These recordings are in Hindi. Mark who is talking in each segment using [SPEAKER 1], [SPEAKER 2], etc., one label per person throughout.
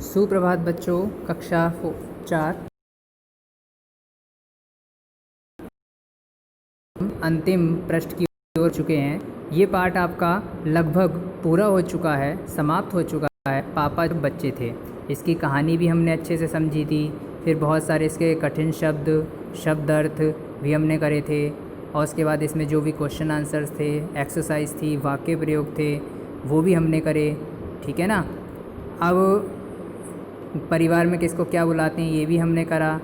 [SPEAKER 1] सुप्रभात बच्चों, कक्षा 4 अंतिम पृष्ठ की ओर चुके हैं। ये पाठ आपका लगभग पूरा हो चुका है, समाप्त हो चुका है। पापा जब बच्चे थे, इसकी कहानी भी हमने अच्छे से समझी थी। फिर बहुत सारे इसके कठिन शब्द अर्थ भी हमने करे थे, और उसके बाद इसमें जो भी क्वेश्चन आंसर्स थे, एक्सरसाइज थी, वाक्य प्रयोग थे, वो भी हमने करे। ठीक है ना। अब परिवार में किसको क्या बुलाते हैं ये भी हमने करा,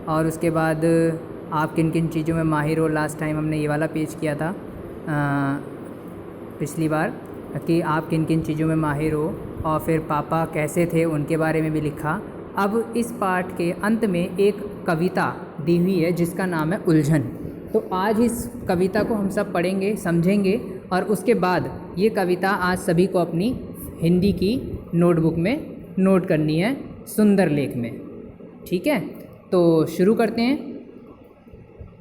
[SPEAKER 1] और उसके बाद आप किन किन चीज़ों में माहिर हो, लास्ट टाइम हमने ये वाला पेज किया था पिछली बार, कि आप किन किन चीज़ों में माहिर हो, और फिर पापा कैसे थे उनके बारे में भी लिखा। अब इस पाठ के अंत में एक कविता दी हुई है जिसका नाम है उलझन। तो आज इस कविता को हम सब पढ़ेंगे, समझेंगे, और उसके बाद ये कविता आज सभी को अपनी हिंदी की नोटबुक में नोट करनी है, सुंदर लेख में। ठीक है, तो शुरू करते हैं।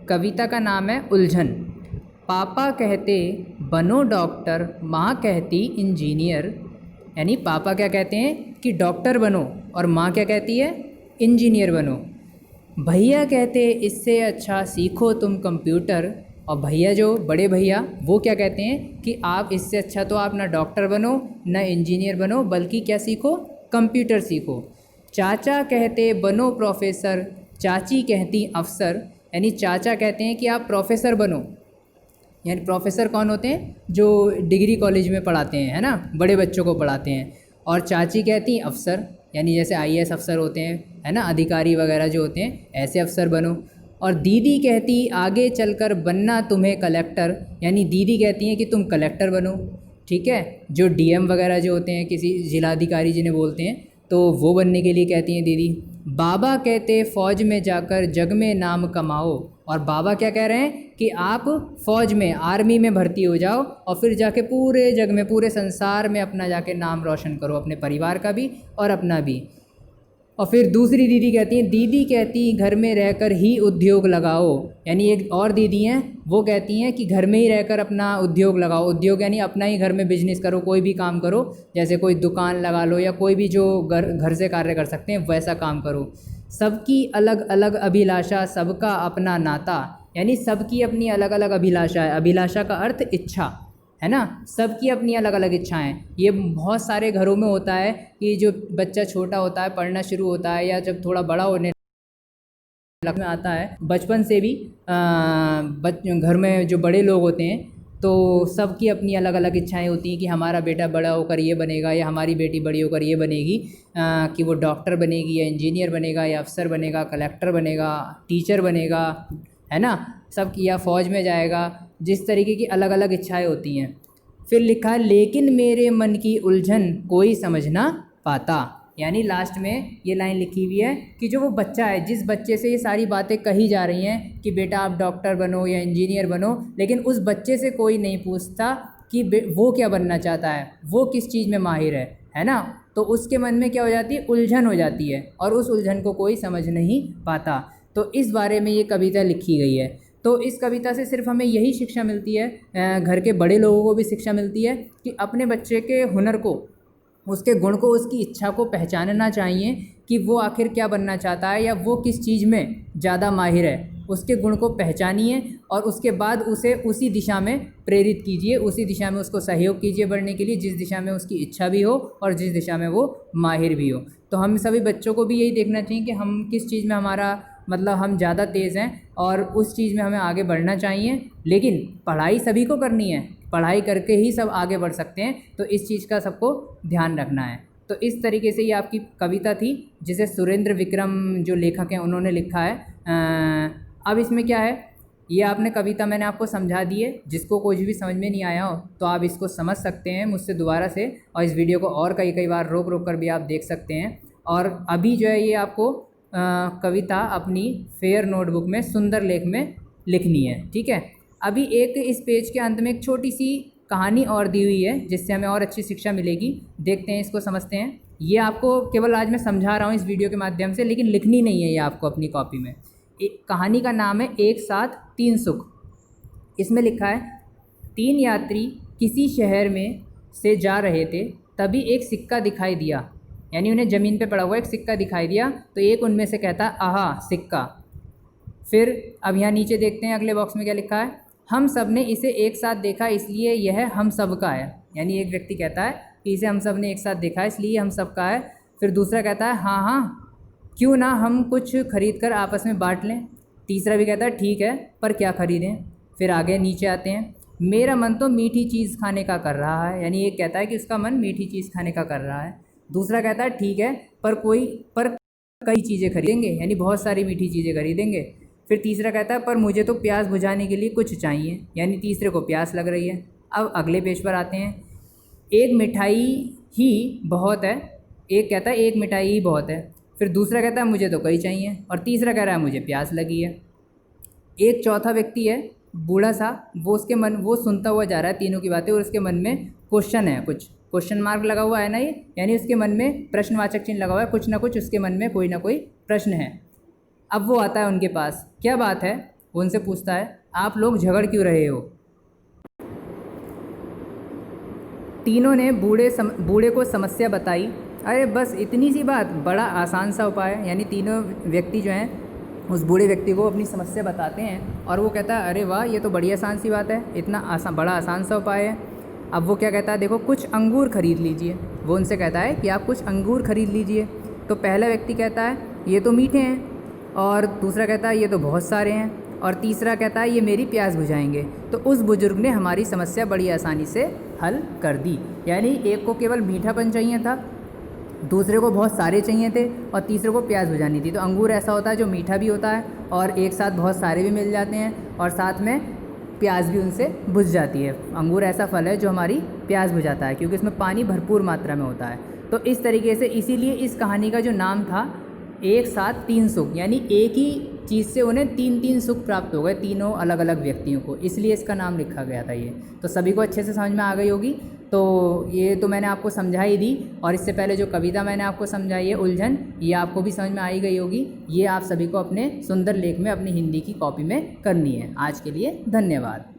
[SPEAKER 1] कविता का नाम है उलझन। पापा कहते बनो डॉक्टर, माँ कहती इंजीनियर। यानी पापा क्या कहते हैं कि डॉक्टर बनो, और माँ क्या कहती है इंजीनियर बनो। भैया कहते इससे अच्छा सीखो तुम कंप्यूटर, और भैया जो बड़े भैया वो क्या कहते हैं कि आप इससे अच्छा तो आप ना डॉक्टर बनो ना इंजीनियर बनो, बल्कि क्या सीखो, कंप्यूटर सीखो। चाचा कहते बनो प्रोफेसर, चाची कहती अफसर। यानी चाचा कहते हैं कि आप प्रोफेसर बनो। यानी प्रोफेसर कौन होते हैं, जो डिग्री कॉलेज में पढ़ाते हैं, है ना, बड़े बच्चों को पढ़ाते हैं। और चाची कहती अफसर, यानी जैसे आईएएस अफसर होते हैं, है ना, अधिकारी वगैरह जो होते हैं, ऐसे अफसर बनो। और दीदी कहती आगे चलकर बनना तुम्हें कलेक्टर। यानी दीदी कहती हैं कि तुम कलेक्टर बनो। ठीक है, जो डीएम वगैरह जो होते हैं, किसी जिलाधिकारी जिन्हें बोलते हैं, तो वो बनने के लिए कहती हैं दीदी। बाबा कहते फ़ौज में जाकर जग में नाम कमाओ। और बाबा क्या कह रहे हैं कि आप फ़ौज में, आर्मी में भर्ती हो जाओ, और फिर जाके पूरे जग में, पूरे संसार में अपना जाके नाम रोशन करो, अपने परिवार का भी और अपना भी। और फिर दूसरी दीदी कहती हैं, दीदी कहती घर में रहकर ही उद्योग लगाओ। यानी एक और दीदी हैं, वो कहती हैं कि घर में ही रहकर अपना उद्योग लगाओ। उद्योग यानी अपना ही घर में बिजनेस करो, कोई भी काम करो, जैसे कोई दुकान लगा लो, या कोई भी जो घर से कार्य कर सकते हैं वैसा काम करो। सबकी अलग अलग अभिलाषा, सबका अपना नाता। यानी सबकी अपनी अलग अलग अभिलाषा है। अभिलाषा का अर्थ इच्छा, है ना। सबकी अपनी अलग अलग इच्छाएं। ये बहुत सारे घरों में होता है कि जो बच्चा छोटा होता है, पढ़ना शुरू होता है, या जब थोड़ा बड़ा होने में आता है, बचपन से भी घर में जो बड़े लोग होते हैं, तो सबकी अपनी अलग अलग इच्छाएं होती हैं कि हमारा बेटा बड़ा होकर ये बनेगा, या हमारी बेटी बड़ी होकर ये बनेगी, कि वो डॉक्टर बनेगी, या इंजीनियर बनेगा, या अफसर बनेगा, कलेक्टर बनेगा, टीचर बनेगा, है ना, सबकी, या फ़ौज में जाएगा। जिस तरीके की अलग अलग इच्छाएं होती हैं। फिर लिखा है, लेकिन मेरे मन की उलझन कोई समझ ना पाता। यानी लास्ट में ये लाइन लिखी हुई है कि जो वो बच्चा है, जिस बच्चे से ये सारी बातें कही जा रही हैं कि बेटा आप डॉक्टर बनो या इंजीनियर बनो, लेकिन उस बच्चे से कोई नहीं पूछता कि वो क्या बनना चाहता है, वो किस चीज़ में माहिर है ना। तो उसके मन में क्या हो जाती है, उलझन हो जाती है, और उस उलझन को कोई समझ नहीं पाता। तो इस बारे में ये कविता लिखी गई है। तो इस कविता से सिर्फ हमें यही शिक्षा मिलती है, घर के बड़े लोगों को भी शिक्षा मिलती है कि अपने बच्चे के हुनर को, उसके गुण को, उसकी इच्छा को पहचानना चाहिए कि वो आखिर क्या बनना चाहता है, या वो किस चीज़ में ज़्यादा माहिर है। उसके गुण को पहचानिए, और उसके बाद उसे उसी दिशा में प्रेरित कीजिए, उसी दिशा में उसको सहयोग कीजिए बढ़ने के लिए, जिस दिशा में उसकी इच्छा भी हो और जिस दिशा में वो माहिर भी हो। तो हम सभी बच्चों को भी यही देखना चाहिए कि हम किस चीज़ में हमारा, मतलब हम ज़्यादा तेज़ हैं, और उस चीज़ में हमें आगे बढ़ना चाहिए। लेकिन पढ़ाई सभी को करनी है, पढ़ाई करके ही सब आगे बढ़ सकते हैं, तो इस चीज़ का सबको ध्यान रखना है। तो इस तरीके से ये आपकी कविता थी, जिसे सुरेंद्र विक्रम जो लेखक हैं उन्होंने लिखा है। अब इसमें क्या है, ये आपने कविता मैंने आपको समझा दी है। जिसको कुछ भी समझ में नहीं आया हो तो आप इसको समझ सकते हैं मुझसे दोबारा से, और इस वीडियो को और कई बार रोक रोक कर भी आप देख सकते हैं। और अभी जो है ये आपको कविता अपनी फेयर नोटबुक में, सुंदर लेख में लिखनी है। ठीक है, अभी एक इस पेज के अंत में एक छोटी सी कहानी और दी हुई है, जिससे हमें और अच्छी शिक्षा मिलेगी। देखते हैं, इसको समझते हैं। ये आपको केवल आज मैं समझा रहा हूँ इस वीडियो के माध्यम से, लेकिन लिखनी नहीं है ये आपको अपनी कॉपी में। एक कहानी का नाम है एक साथ तीन सुख। इसमें लिखा है, 3 यात्री किसी शहर में से जा रहे थे, तभी एक सिक्का दिखाई दिया। यानी उन्हें ज़मीन पे पड़ा हुआ एक सिक्का दिखाई दिया, तो एक उनमें से कहता है आहा सिक्का। फिर अब यहाँ नीचे देखते हैं अगले बॉक्स में क्या लिखा है, हम सब ने इसे एक साथ देखा इसलिए यह हम सब का है। यानी एक व्यक्ति कहता है कि इसे हम सब ने एक साथ देखा इसलिए हम सब का है। फिर दूसरा कहता है हाँ हाँ क्यों ना हम कुछ खरीद कर आपस में बांट लें। तीसरा भी कहता है ठीक है पर क्या खरीदें। फिर आगे नीचे आते हैं, मेरा मन तो मीठी चीज़ खाने का कर रहा है। यानी एक कहता है कि उसका मन मीठी चीज़ खाने का कर रहा है। दूसरा कहता है ठीक है पर कई चीज़ें खरीदेंगे, यानी बहुत सारी मीठी चीज़ें खरीदेंगे। फिर तीसरा कहता है पर मुझे तो प्यास बुझाने के लिए कुछ चाहिए, यानी तीसरे को प्यास लग रही है। अब अगले पेज पर आते हैं, एक मिठाई ही बहुत है। एक कहता है एक मिठाई ही बहुत है। फिर दूसरा कहता है मुझे तो कई चाहिए, और तीसरा कह रहा है मुझे प्यास लगी है। एक चौथा व्यक्ति है बूढ़ा सा, वो सुनता हुआ जा रहा है तीनों की बातें, और उसके मन में क्वेश्चन है, कुछ क्वेश्चन मार्क लगा हुआ है ना ये, यानी उसके मन में प्रश्नवाचक चिन्ह लगा हुआ है, कुछ ना कुछ उसके मन में कोई ना कोई प्रश्न है। अब वो आता है उनके पास, क्या बात है, वो उनसे पूछता है आप लोग झगड़ क्यों रहे हो। तीनों ने बूढ़े को समस्या बताई। अरे बस इतनी सी बात, बड़ा आसान सा उपाय है। यानी तीनों व्यक्ति जो हैं उस बूढ़े व्यक्ति को अपनी समस्या बताते हैं, और वो कहता है अरे वाह ये तो बड़ी आसान सी बात है, इतना बड़ा आसान सा उपाय है। अब वो क्या कहता है, देखो कुछ अंगूर खरीद लीजिए। वो उनसे कहता है कि आप कुछ अंगूर खरीद लीजिए। तो पहला व्यक्ति कहता है ये तो मीठे हैं, और दूसरा कहता है ये तो बहुत सारे हैं, और तीसरा कहता है ये मेरी प्यास बुझाएंगे। तो उस बुजुर्ग ने हमारी समस्या बड़ी आसानी से हल कर दी। यानी एक को केवल मीठापन चाहिए था, दूसरे को बहुत सारे चाहिए थे, और तीसरे को प्यास बुझानी थी। तो अंगूर ऐसा होता है जो मीठा भी होता है और एक साथ बहुत सारे भी मिल जाते हैं, और साथ में प्यास भी उनसे बुझ जाती है। अंगूर ऐसा फल है जो हमारी प्यास बुझाता है, क्योंकि इसमें पानी भरपूर मात्रा में होता है। तो इस तरीके से, इसीलिए इस कहानी का जो नाम था एक साथ तीन सुख, यानी एक ही चीज़ से उन्हें तीन तीन सुख प्राप्त हो गए, तीनों अलग अलग व्यक्तियों को, इसलिए इसका नाम लिखा गया था ये। तो सभी को अच्छे से समझ में आ गई होगी। तो ये तो मैंने आपको समझा ही दी, और इससे पहले जो कविता मैंने आपको समझाई है उलझन, ये आपको भी समझ में आई गई होगी। ये आप सभी को अपने सुंदर लेख में अपनी हिंदी की कॉपी में करनी है। आज के लिए धन्यवाद।